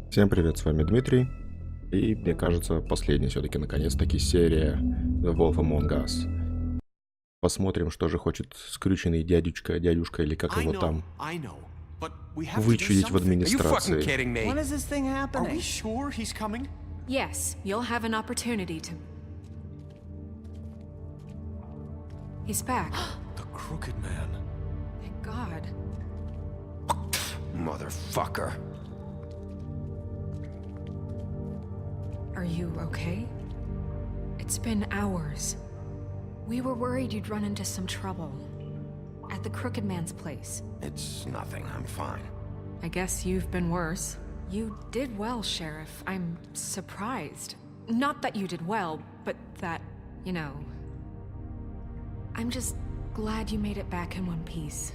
Всем привет, с вами Дмитрий. И мне кажется, последняя все-таки наконец-таки серия The Wolf Among Us. Посмотрим, что же хочет скрюченный дядюшка или как его там вычудить в администрации. Yes, you'll have an opportunity to... He's back. The Crooked Man. Thank God. Motherfucker. Are you okay? It's been hours. We were worried you'd run into some trouble. At the Crooked Man's place. It's nothing, I'm fine. I guess you've been worse. You did well, Sheriff. I'm surprised. Not that you did well, but that, you know... I'm just glad you made it back in one piece.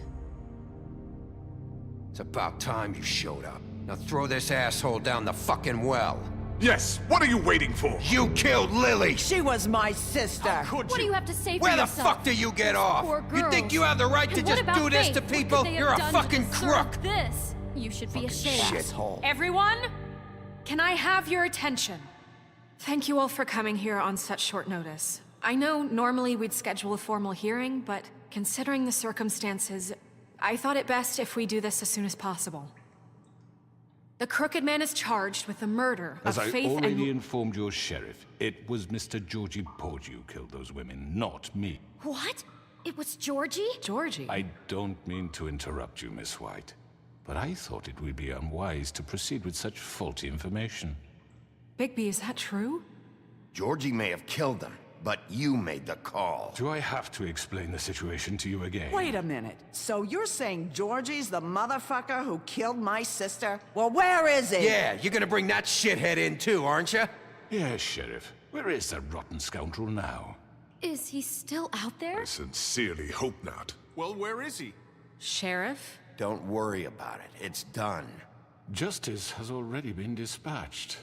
It's about time you showed up. Now throw this asshole down the fucking well. Yes, what are you waiting for? You killed Lily! She was my sister! Could What do you? you have to say for Where the yourself? fuck do you get off? Poor You think you have the right to And just what about do this Faith? to What people? could they You're have a done to fucking deserve crook! This. You should be ashamed. Shithole. Everyone, can I have your attention? Thank you all for coming here on such short notice. I know normally we'd schedule a formal hearing, but considering the circumstances, I thought it best if we do this as soon as possible. The Crooked Man is charged with the murder of As I Faith already and... informed your sheriff, it was Mr. Georgie Porgy who killed those women, not me. What? It was Georgie? Georgie? I don't mean to interrupt you, Miss White, but I thought it would be unwise to proceed with such faulty information. Bigby, is that true? Georgie may have killed them, but you made the call. Do I have to explain the situation to you again? Wait a minute. So you're saying Georgie's the motherfucker who killed my sister? Well, where is he? Yeah, you're gonna bring that shithead in too, aren't you? Yes, Sheriff. Where is that rotten scoundrel now? Is he still out there? I sincerely hope not. Well, where is he? Sheriff? Don't worry about it. It's done. Justice has already been dispatched.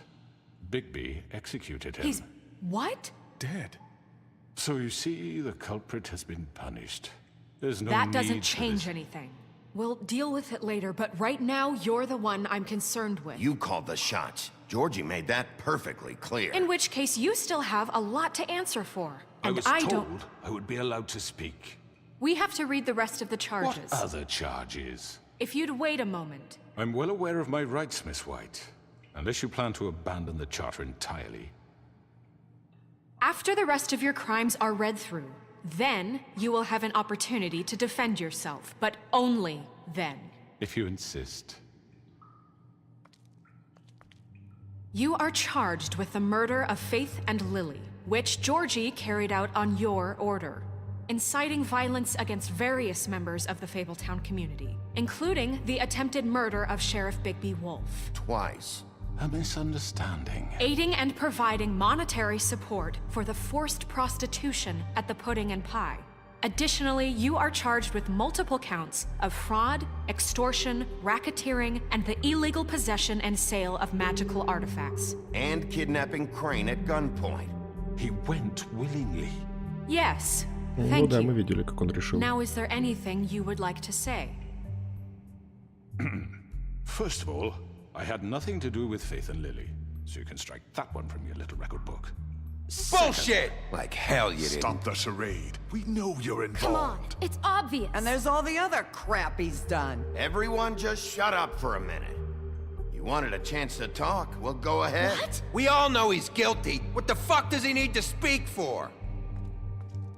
Bigby executed him. He's... what? Dead. So you see, the culprit has been punished. There's no That need doesn't for change this. anything. We'll deal with it later, but right now, you're the one I'm concerned with. You called the shots. Georgie made that perfectly clear. In which case, you still have a lot to answer for. And I was don't... told I would be allowed to speak. We have to read the rest of the charges. What other charges? If you'd wait a moment. I'm well aware of my rights, Miss White. Unless you plan to abandon the charter entirely. After the rest of your crimes are read through, then you will have an opportunity to defend yourself, but only then. If you insist. You are charged with the murder of Faith and Lily, which Georgie carried out on your order, inciting violence against various members of the Fabletown community, including the attempted murder of Sheriff Bigby Wolf. Twice. A misunderstanding. Aiding and providing monetary support for the forced prostitution at the Pudding and Pie. Additionally, you are charged with multiple counts of fraud, extortion, racketeering, and the illegal possession and sale of magical artifacts. And kidnapping Crane at gunpoint. He went willingly. Yes, Ну thank да, мы you. видели, как он решил. Now, is there anything you would like to say? First of all, I had nothing to do with Faith and Lily, so you can strike that one from your little record book. Bullshit! Like hell you didn't. Stop the charade. We know you're Come on. involved. It's obvious. And there's all the other crap he's done. Everyone just shut up for a minute. You wanted a chance to talk, well go ahead. What? We all know he's guilty. What the fuck does he need to speak for?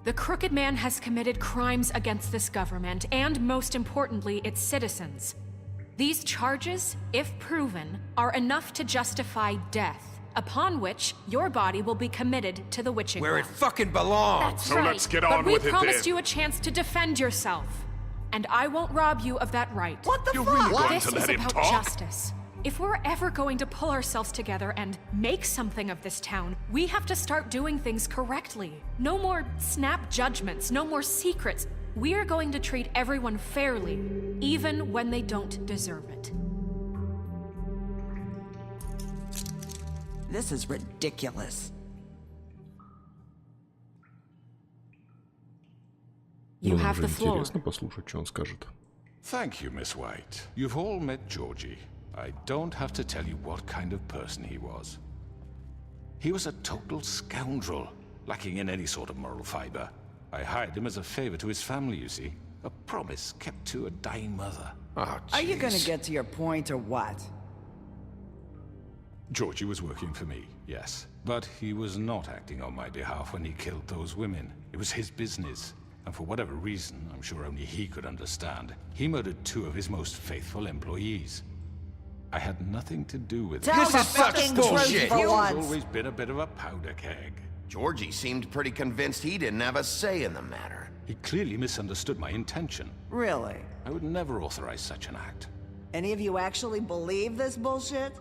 The Crooked Man has committed crimes against this government, and most importantly, its citizens. These charges, if proven, are enough to justify death, upon which your body will be committed to the witching Where it well. fucking belongs. That's So right. let's get But on we with it promised then. you a chance to defend yourself, and I won't rob you of that right. What the You're fuck? really going This to is let him about talk? justice. If we're ever going to pull ourselves together and make something of this town, we have to start doing things correctly. No more snap judgments, no more secrets. We are going to treat everyone fairly, even when they don't deserve it. This is ridiculous. You Ну, нам have же the floor. интересно послушать, что он скажет. Thank you, Miss White. You've all met Georgie. I don't have to tell you what kind of person he was. He was a total scoundrel, lacking in any sort of moral fiber. I hired him as a favor to his family, you see. A promise kept to a dying mother. Oh, Are you gonna jeez. get to your point or what? Georgie was working for me, yes. But he was not acting on my behalf when he killed those women. It was his business. And for whatever reason, I'm sure only he could understand, he murdered 2 of his most faithful employees. I had nothing to do with it. Tell This the is such fucking bullshit. truth for He's once. always been a bit of a powder keg. Georgie seemed pretty convinced he didn't have a say in the matter. He clearly misunderstood my intention. Really? I would never authorize such an act. Any of you actually believe this bullshit?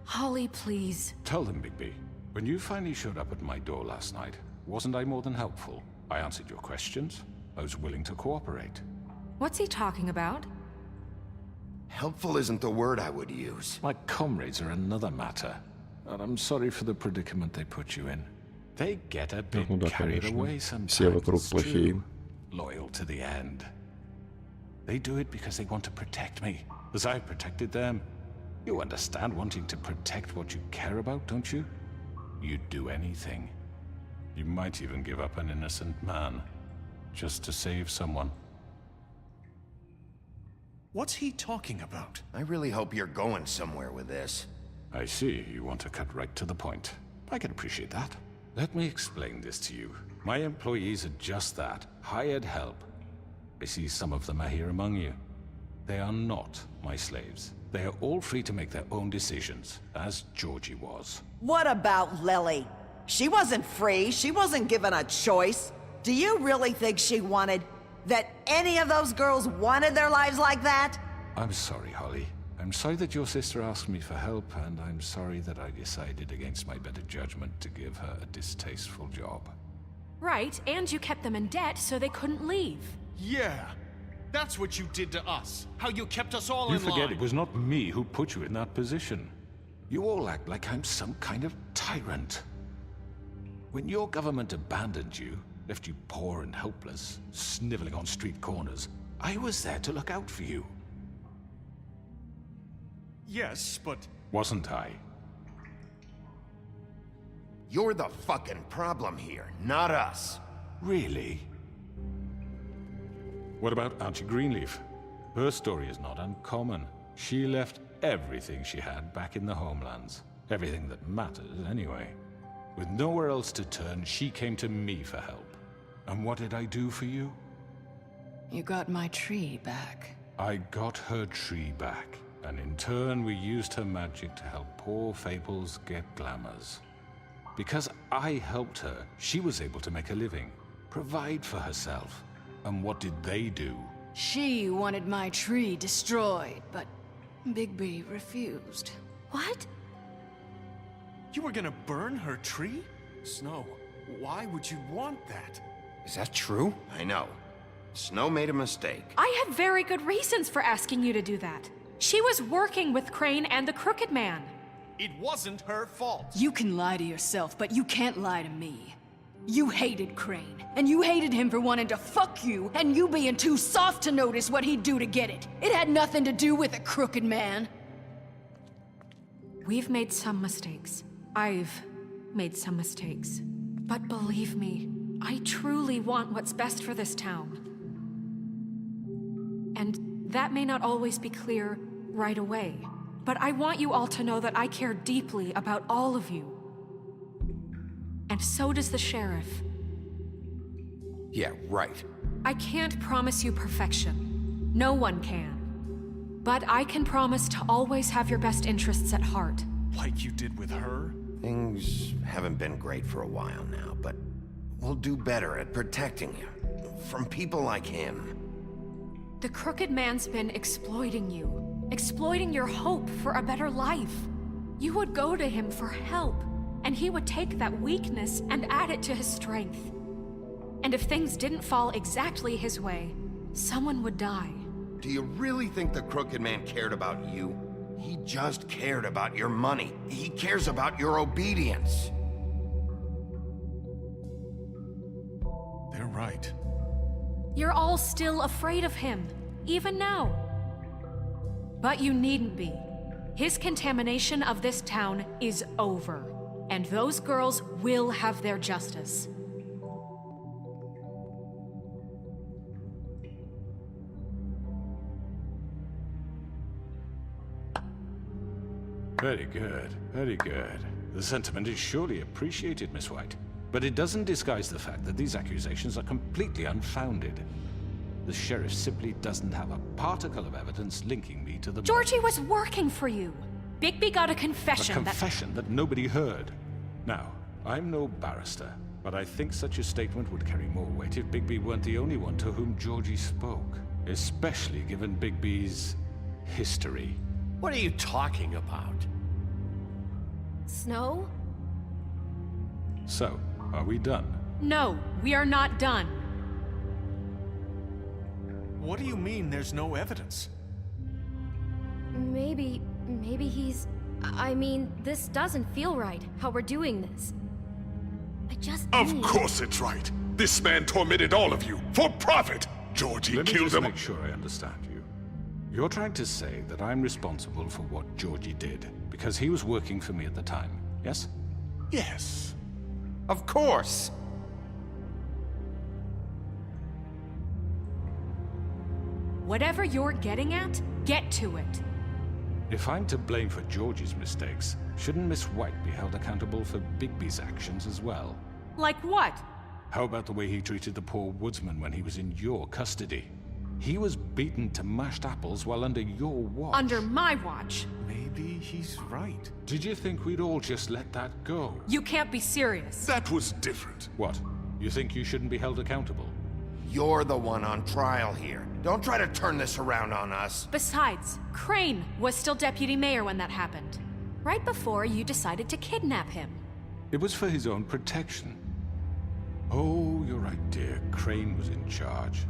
Holly, please. Tell them, Bigby. When you finally showed up at my door last night, wasn't I more than helpful? I answered your questions. I was willing to cooperate. What's he talking about? Helpful isn't the word I would use. My comrades are another matter. And I'm sorry for the predicament they put you in. They get a bit Ну да, carried конечно. away sometimes. Все вокруг плохие. too. Loyal to the end. They do it because they want to protect me, as I protected them. You understand wanting to protect what you care about, don't you? You'd do anything. You might even give up an innocent man, just to save someone. What's he talking about? I really hope you're going somewhere with this. I see, you want to cut right to the point. I can appreciate that. Let me explain this to you. My employees are just that, hired help. I see some of them are here among you. They are not my slaves. They are all free to make their own decisions, as Georgie was. What about Lily? She wasn't free. She wasn't given a choice. Do you really think she wanted... that any of those girls wanted their lives like that? I'm sorry, Holly. I'm sorry that your sister asked me for help, and I'm sorry that I decided against my better judgment to give her a distasteful job. Right, and you kept them in debt so they couldn't leave. Yeah, that's what you did to us. How you kept us all You in forget line. it was not me who put you in that position. You all act like I'm some kind of tyrant. When your government abandoned you, left you poor and helpless, sniveling on street corners, I was there to look out for you. Yes, but Wasn't I? You're the fucking problem here, not us. Really? What about Auntie Greenleaf? Her story is not uncommon. She left everything she had back in the homelands. Everything that matters, anyway. With nowhere else to turn, she came to me for help. And what did I do for you? You got my tree back. I got her tree back, and in turn we used her magic to help poor Fables get glamours. Because I helped her, she was able to make a living, provide for herself. And what did they do? She wanted my tree destroyed, but Bigby refused. What? you were gonna burn her tree? Snow, why would you want that? Is that true? I know. Snow made a mistake. I had very good reasons for asking you to do that. She was working with Crane and the Crooked Man. It wasn't her fault. You can lie to yourself, but you can't lie to me. You hated Crane, and you hated him for wanting to fuck you, and you being too soft to notice what he'd do to get it. It had nothing to do with the Crooked Man. We've made some mistakes. I've made some mistakes. But believe me, I truly want what's best for this town. And that may not always be clear right away, but I want you all to know that I care deeply about all of you. And so does the sheriff. Yeah, right. I can't promise you perfection. No one can. But I can promise to always have your best interests at heart. Like you did with her? Things haven't been great for a while now, but we'll do better at protecting you from people like him. The Crooked Man's been exploiting you, exploiting your hope for a better life. You would go to him for help, and he would take that weakness and add it to his strength. And if things didn't fall exactly his way, someone would die. Do you really think the Crooked Man cared about you? He just cared about your money. He cares about your obedience. They're right. You're all still afraid of him, even now. But you needn't be. His contamination of this town is over, and those girls will have their justice. Very good, very good. The sentiment is surely appreciated, Miss White. But it doesn't disguise the fact that these accusations are completely unfounded. The sheriff simply doesn't have a particle of evidence linking me to the... Georgie was working for you. Bigby got a confession A confession that nobody heard. Now, I'm no barrister, but I think such a statement would carry more weight if Bigby weren't the only one to whom Georgie spoke. Especially given Bigby's history. What are you talking about? Snow? So, are we done? No, we are not done. What do you mean there's no evidence? Maybe he's... I mean, this doesn't feel right, how we're doing this. I just Of course it's right. This man tormented all of you, for profit! Georgie Let me killed just them. make sure I understand you. You're trying to say that I'm responsible for what Georgie did, because he was working for me at the time, yes? Yes. Of course! Whatever you're getting at, get to it. If I'm to blame for Georgie's mistakes, shouldn't Miss White be held accountable for Bigby's actions as well? Like what? How about the way he treated the poor woodsman when he was in your custody? He was beaten to mashed apples while under your watch. Under my watch. Maybe he's right. Did you think we'd all just let that go? You can't be serious. That was different. What? You think you shouldn't be held accountable? You're the one on trial here. Don't try to turn this around on us. Besides, Crane was still deputy mayor when that happened. Right before you decided to kidnap him. It was for his own protection. Oh, you're right, dear. Crane was in charge.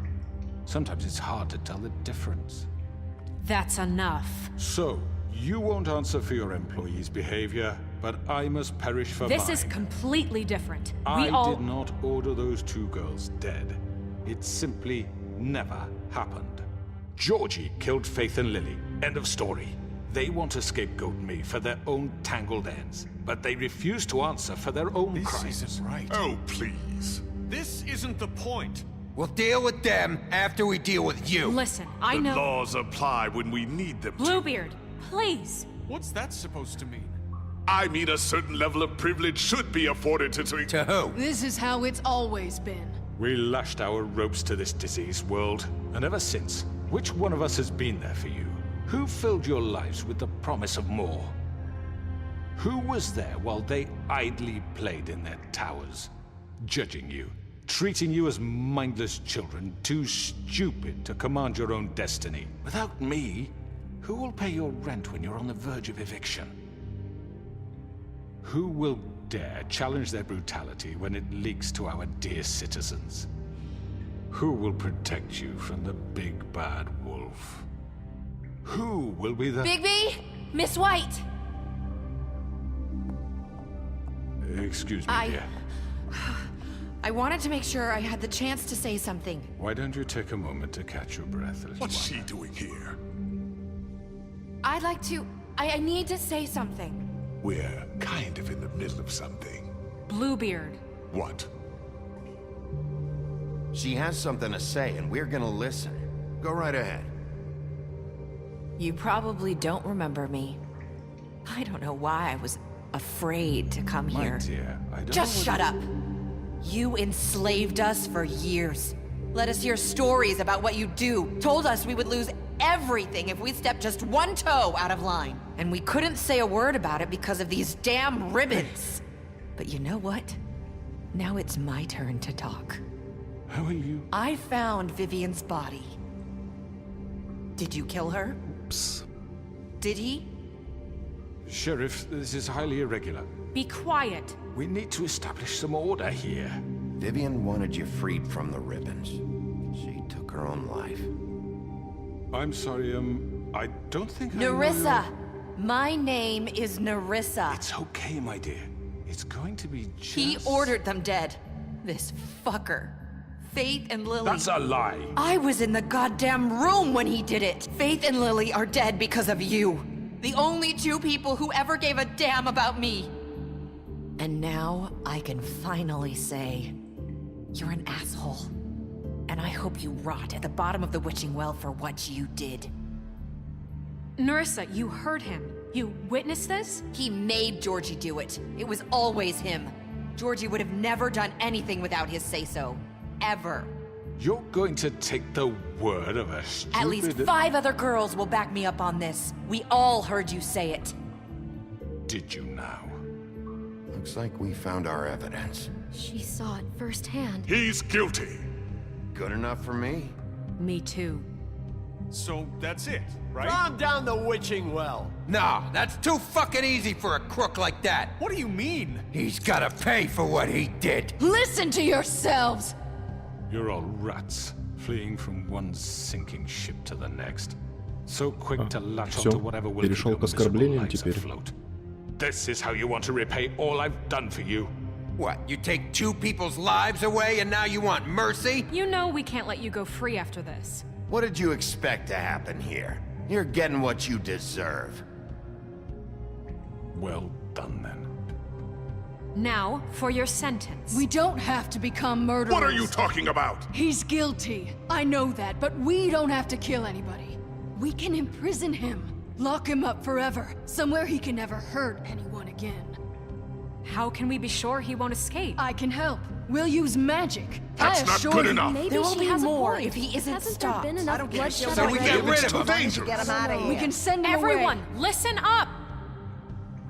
Sometimes it's hard to tell the difference. That's enough. So, you won't answer for your employees' behavior, but I must perish for mine. This is completely different. I did not order those two girls dead. It simply never happened. Georgie killed Faith and Lily. End of story. They want to scapegoat me for their own tangled ends, but they refuse to answer for their own crimes. This isn't right. Oh, please. This isn't the point. We'll deal with them after we deal with you. Listen, I The know... laws apply when we need them to. Bluebeard, please. What's that supposed to mean? I mean, a certain level of privilege should be afforded to... To who? This is how it's always been. We lashed our ropes to this diseased world, and ever since, which one of us has been there for you? Who filled your lives with the promise of more? Who was there while they idly played in their towers, judging you, treating you as mindless children, too stupid to command your own destiny? Without me, who will pay your rent when you're on the verge of eviction? Who will dare challenge their brutality when it leaks to our dear citizens? Who will protect you from the big bad wolf? Who will be the... Bigby? Miss White! Excuse me, dear. I wanted to make sure I had the chance to say something. Why don't you take a moment to catch your breath, little What's one? she doing here? I'd like to... I need to say something. We're kind of in the middle of something. Bluebeard. What? She has something to say, and we're gonna listen. Go right ahead. You probably don't remember me. I don't know why I was afraid to come My here. dear, I don't Just know shut whether- up. You enslaved us for years. Let us hear stories about what you do. Told us we would lose everything if we stepped just one toe out of line. And we couldn't say a word about it because of these damn ribbons. But you know what? Now it's my turn to talk. How are you? I found Vivian's body. Did you kill her? Oops. Did he? Sheriff, this is highly irregular. Be quiet. We need to establish some order here. Vivian wanted you freed from the ribbons. She took her own life. I'm sorry, I don't think I know Nerissa! your- My name is Nerissa. It's okay, my dear. It's going to be just... He ordered them dead. This fucker. Faith and Lily. That's a lie. I was in the goddamn room when he did it. Faith and Lily are dead because of you. The only two people who ever gave a damn about me. And now I can finally say, you're an asshole. And I hope you rot at the bottom of the witching well for what you did. Nerissa, you heard him. You witnessed this? He made Georgie do it. It was always him. Georgie would have never done anything without his say-so. Ever. You're going to take the word of a stupid... At least 5 other girls will back me up on this. We all heard you say it. Did you now? Looks like we found our evidence. She saw it firsthand. He's guilty. Good enough for me. Me too. So that's it, right? Calm down the witching well. No, that's too fucking easy for a crook like that. What do you mean? He's gotta pay for what he did. Listen to yourselves! You're all rats, fleeing from one sinking ship to the next. So quick to latch Всё, onto whatever will перешел keep к your оскорблениям miserable lives теперь. afloat. This is how you want to repay all I've done for you? What, you take 2 people's lives away and now you want mercy? You know we can't let you go free after this. What did you expect to happen here? You're getting what you deserve. Well done, then. Now, for your sentence. We don't have to become murderers. What are you talking about? He's guilty. I know that, but we don't have to kill anybody. We can imprison him. Lock him up forever. Somewhere he can never hurt anyone again. How can we be sure he won't escape? I can help. We'll use magic. That's I not assure good you. enough. Maybe There will she be has more a point. if he isn't Hasn't stopped. there been enough bloodshed So we already? get rid It's of too him. dangerous. Get him out of here. We can send him Everyone, away. listen up!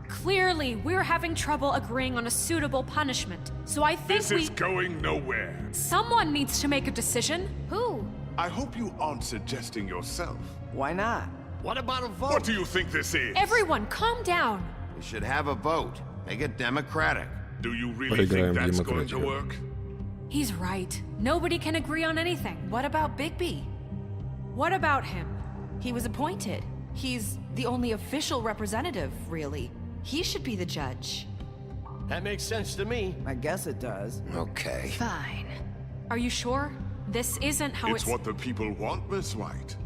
Clearly, we're having trouble agreeing on a suitable punishment. So I think This is going nowhere. someone needs to make a decision. Who? I hope you aren't suggesting yourself. Why not? What about a vote? What do you think this is? Everyone, calm down. We should have a vote. Make it democratic. Do you really Проиграем think в that's going to демократию. work? He's right. Nobody can agree on anything. What about Bigby? What about him? He was appointed. He's the only official representative, really. He should be the judge. That makes sense to me. I guess it does. Okay. Fine. Are you sure? This isn't how It's what the people want, Miss White.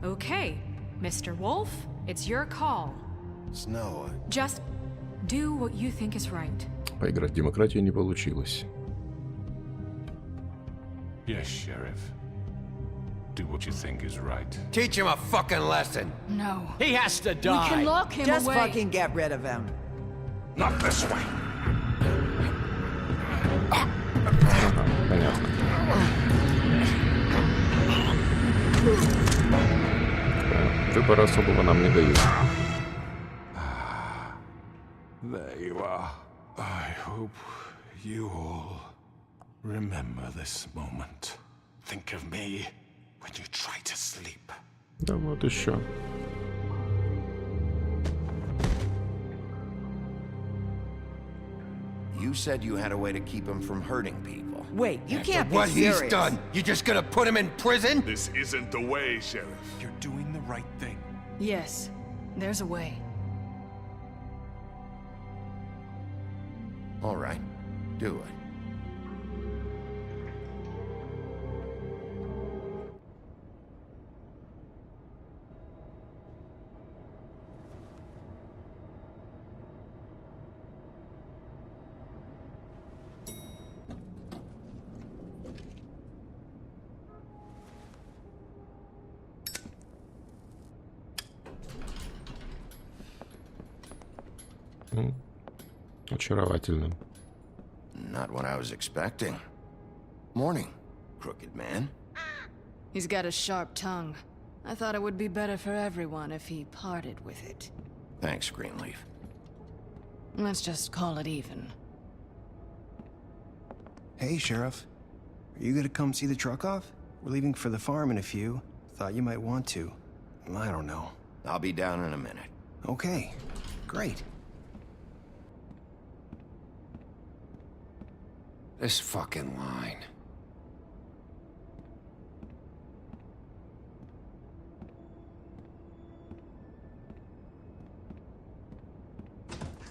Okay, Mr. Wolf, it's your call. Snow, Just do what you think is right. Поиграть в демократию не получилось. Yes, Sheriff. Do what you think is right. Teach him a fucking lesson. No. He has to We die. can lock him Just away. fucking get rid of him. Not this way. Понятно. Выбора особого нам не дают. There you are. I hope you all remember this moment. Think of me when you try to sleep. Да вот еще. you said you had a way to keep him from hurting people. Wait, you After can't be what serious. he's done, you just gonna put him in prison? This isn't the way, Sheriff. You're doing the right thing. Yes, there's a way. All right, do it. Очаровательно. Not what I was expecting. Morning, crooked man. He's got a sharp tongue. I thought it would be better for everyone if he parted with it. Thanks, Greenleaf. Let's just call it even. Hey, Sheriff. Are you gonna come see the truck off? We're leaving for the farm in a few. Thought you might want to. I don't know. I'll be down in a minute. Okay, great. This fucking line.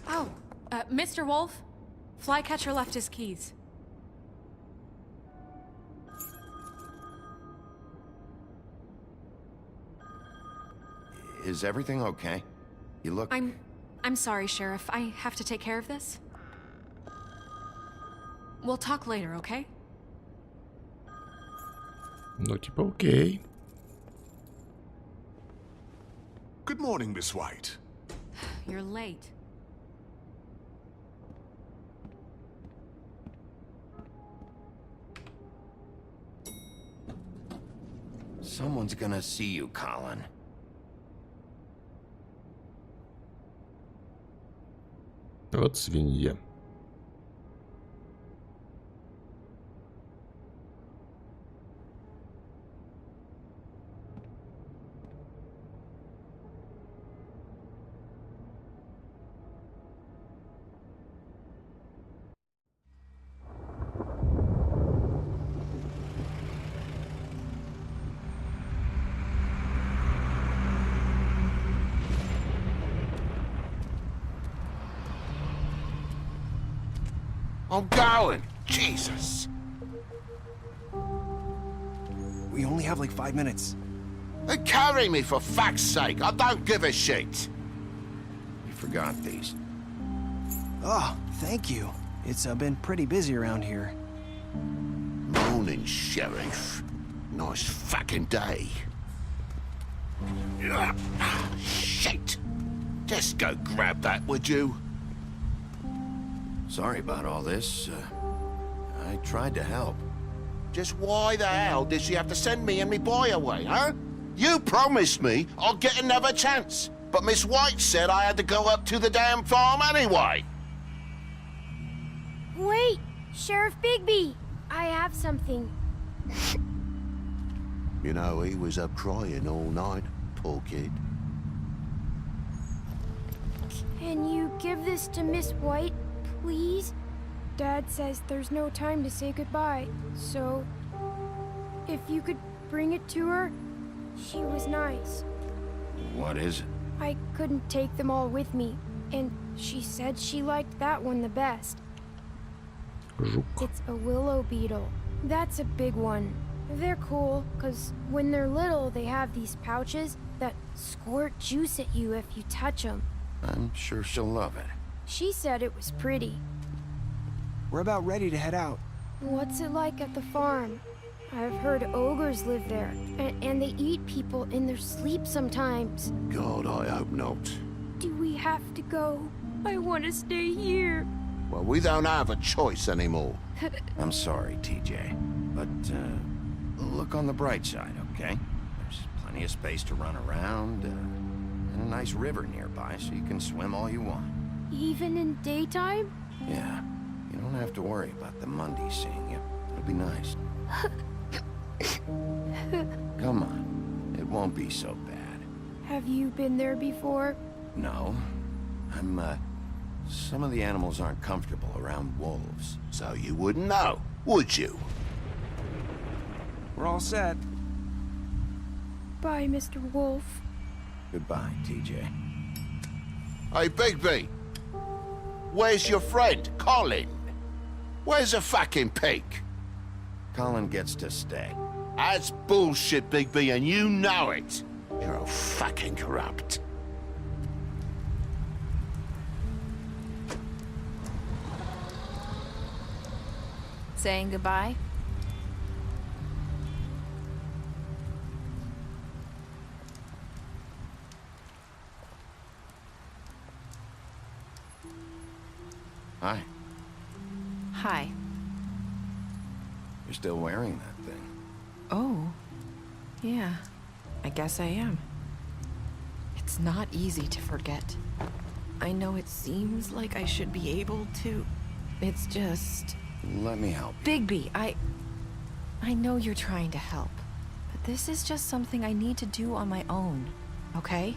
Oh, Mr. Wolf, Flycatcher left his keys. Is everything okay? You look... I'm sorry, Sheriff. I have to take care of this. We'll talk later, okay? Ну, типа, окей. Good morning, Miss White. You're late. Someone's gonna see you, Colin. Вот свинья. I'm going! Jesus! We only have like 5 minutes. They carry me, for fuck's sake! I don't give a shit! You forgot these. Oh, thank you. It's been pretty busy around here. Morning, Sheriff. Nice fucking day. Ugh, shit! Just go grab that, would you? Sorry about all this. I tried to help. Just why the hell did she have to send me and me boy away, huh? You promised me I'll get another chance, but Miss White said I had to go up to the damn farm anyway. Wait, Sheriff Bigby, I have something. You know, he was up crying all night, poor kid. Can you give this to Miss White, please? Dad says there's no time to say goodbye, so if you could bring it to her, she was nice. What is it? I couldn't take them all with me, and she said she liked that one the best. Жук. It's a willow beetle. That's a big one. They're cool, because when they're little, they have these pouches that squirt juice at you if you touch them. I'm sure she'll love it. She said it was pretty. We're about ready to head out. What's it like at the farm? I've heard ogres live there, and they eat people in their sleep sometimes. God, I hope not. Do we have to go? I want to stay here. Well, we don't have a choice anymore. I'm sorry, TJ, but look on the bright side, okay? There's plenty of space to run around, and a nice river nearby, so you can swim all you want. Even in daytime? Yeah, you don't have to worry about the Monday seeing you. It'll be nice. Come on, it won't be so bad. Have you been there before? No, some of the animals aren't comfortable around wolves, so you wouldn't know, would you? We're all set. Bye, Mr. Wolf. Goodbye, TJ. Hey, Bigby! Where's your friend, Colin? Where's the fucking pig? Colin gets to stay. That's bullshit, Bigby, and you know it. You're all fucking corrupt. Saying goodbye? Hi. Hi. You're still wearing that thing. Oh. Yeah. I guess I am. It's not easy to forget. I know it seems like I should be able to. It's just... Let me help you. Bigby, I know you're trying to help, but this is just something I need to do on my own, okay?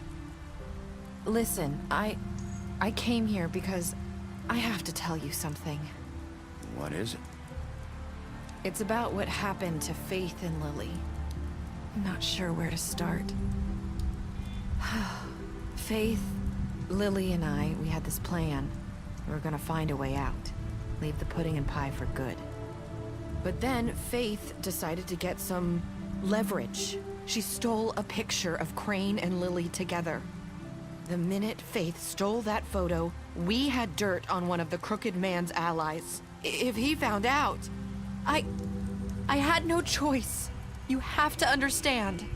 Listen, I came here because I have to tell you something. What is it? It's about what happened to Faith and Lily. I'm not sure where to start. Faith, Lily, and I, we had this plan. We were gonna find a way out. Leave the pudding and pie for good. But then Faith decided to get some leverage. She stole a picture of Crane and Lily together. The minute Faith stole that photo, we had dirt on one of the Crooked Man's allies. If he found out, I had no choice. You have to understand.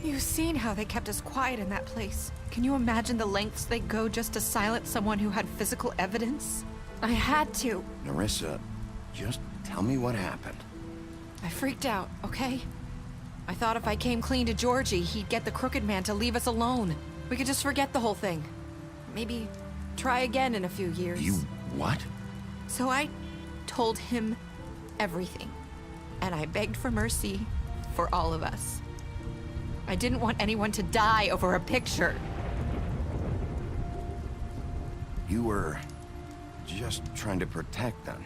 You've seen how they kept us quiet in that place. Can you imagine the lengths they go just to silence someone who had physical evidence? I had to. Nerissa, just tell me what happened. I freaked out, okay? I thought if I came clean to Georgie, he'd get the Crooked Man to leave us alone. We could just forget the whole thing. Maybe try again in a few years. You what? So I told him everything. And I begged for mercy for all of us. I didn't want anyone to die over a picture. You were just trying to protect them.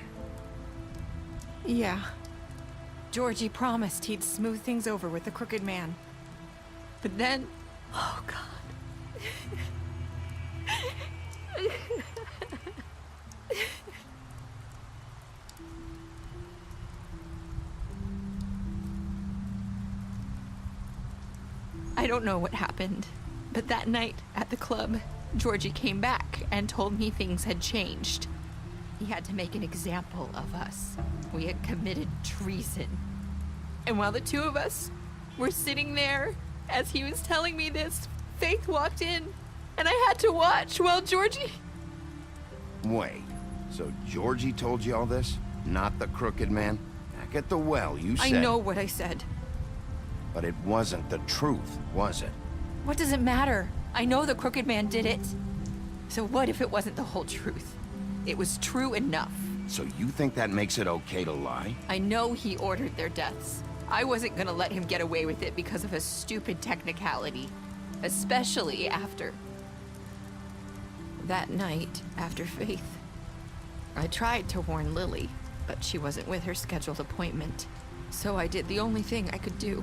Yeah. Georgie promised he'd smooth things over with the Crooked Man. But then... Oh, God. I don't know what happened, but that night at the club, Georgie came back and told me things had changed. He had to make an example of us. We had committed treason. And while the two of us were sitting there, as he was telling me this, Faith walked in, and I had to watch while Georgie... Wait, so Georgie told you all this? Not the Crooked Man? Back at the well, you said... I know what I said. But it wasn't the truth, was it? What does it matter? I know the Crooked Man did it. So what if it wasn't the whole truth? It was true enough. So you think that makes it okay to lie? I know he ordered their deaths. I wasn't gonna let him get away with it because of a stupid technicality. Especially after... that night, after Faith. I tried to warn Lily, but she wasn't with her scheduled appointment. So I did the only thing I could do.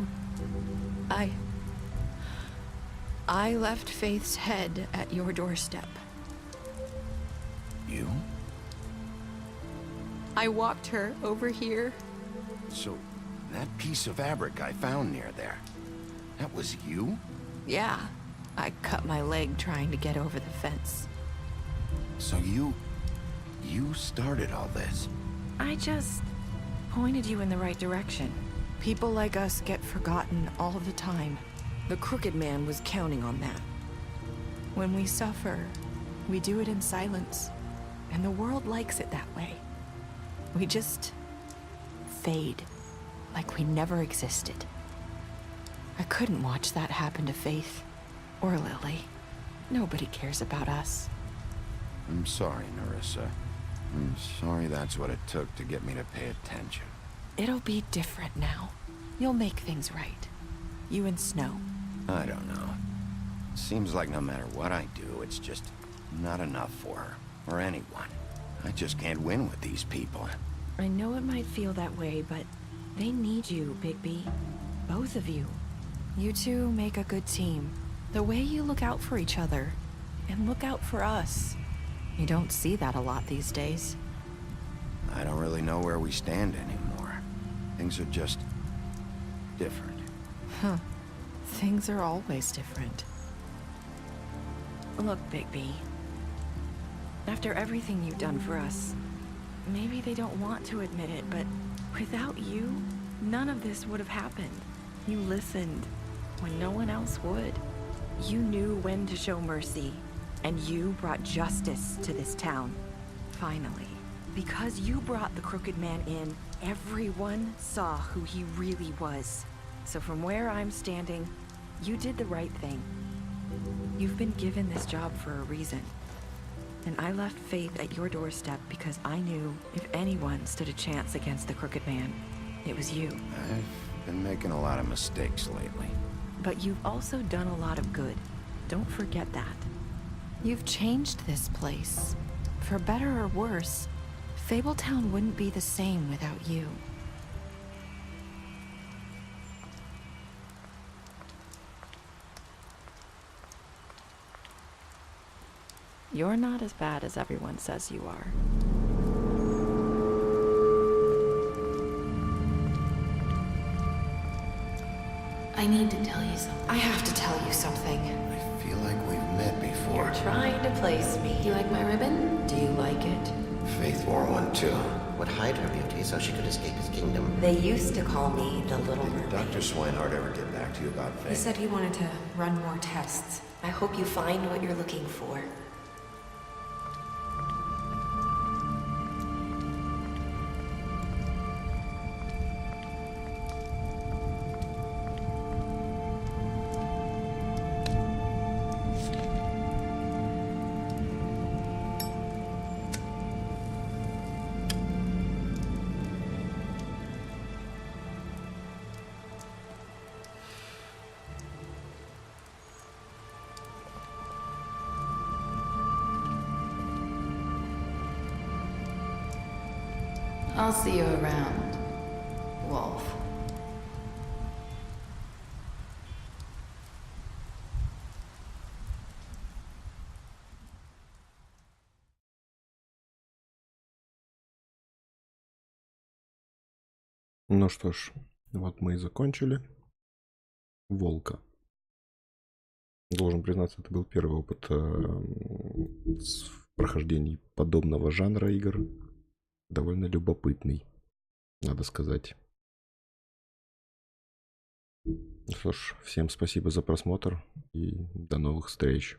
I left Faith's head at your doorstep. You? I walked her over here. So, that piece of fabric I found near there, that was you? Yeah. I cut my leg trying to get over the fence. So you started all this? I just pointed you in the right direction. People like us get forgotten all the time. The Crooked Man was counting on that. When we suffer, we do it in silence. And the world likes it that way. We just fade, like we never existed. I couldn't watch that happen to Faith, or Lily. Nobody cares about us. I'm sorry, Nerissa. I'm sorry that's what it took to get me to pay attention. It'll be different now. You'll make things right. You and Snow. I don't know. Seems like no matter what I do, it's just not enough for her, or anyone. I just can't win with these people. I know it might feel that way, but they need you, Bigby. Both of you. You two make a good team. The way you look out for each other, and look out for us. You don't see that a lot these days. I don't really know where we stand anymore. Things are just different. Huh. Things are always different. Look, Bigby. After everything you've done for us, maybe they don't want to admit it, but without you, none of this would have happened. You listened when no one else would. You knew when to show mercy, and you brought justice to this town. Finally. Because you brought the Crooked Man in, everyone saw who he really was. So from where I'm standing, you did the right thing. You've been given this job for a reason. And I left Faith at your doorstep because I knew if anyone stood a chance against the Crooked Man, it was you. I've been making a lot of mistakes lately. But you've also done a lot of good. Don't forget that. You've changed this place. For better or worse, Fabletown wouldn't be the same without you. You're not as bad as everyone says you are. I need to tell you something. I have to tell you something. I feel like we've met before. You're trying to place me. Do you like my ribbon? Do you like it? Faith wore one too. Would hide her beauty so she could escape his kingdom. They used to call me the Little Mermaid. Did Dr. Swinehart ever get back to you about Faith? He said he wanted to run more tests. I hope you find what you're looking for. I'll see you around, Wolf. Ну что ж, вот мы и закончили Волка. Должен признаться, это был первый опыт с прохождений подобного жанра игр. Довольно любопытный, надо сказать. Ну что ж, всем спасибо за просмотр и до новых встреч.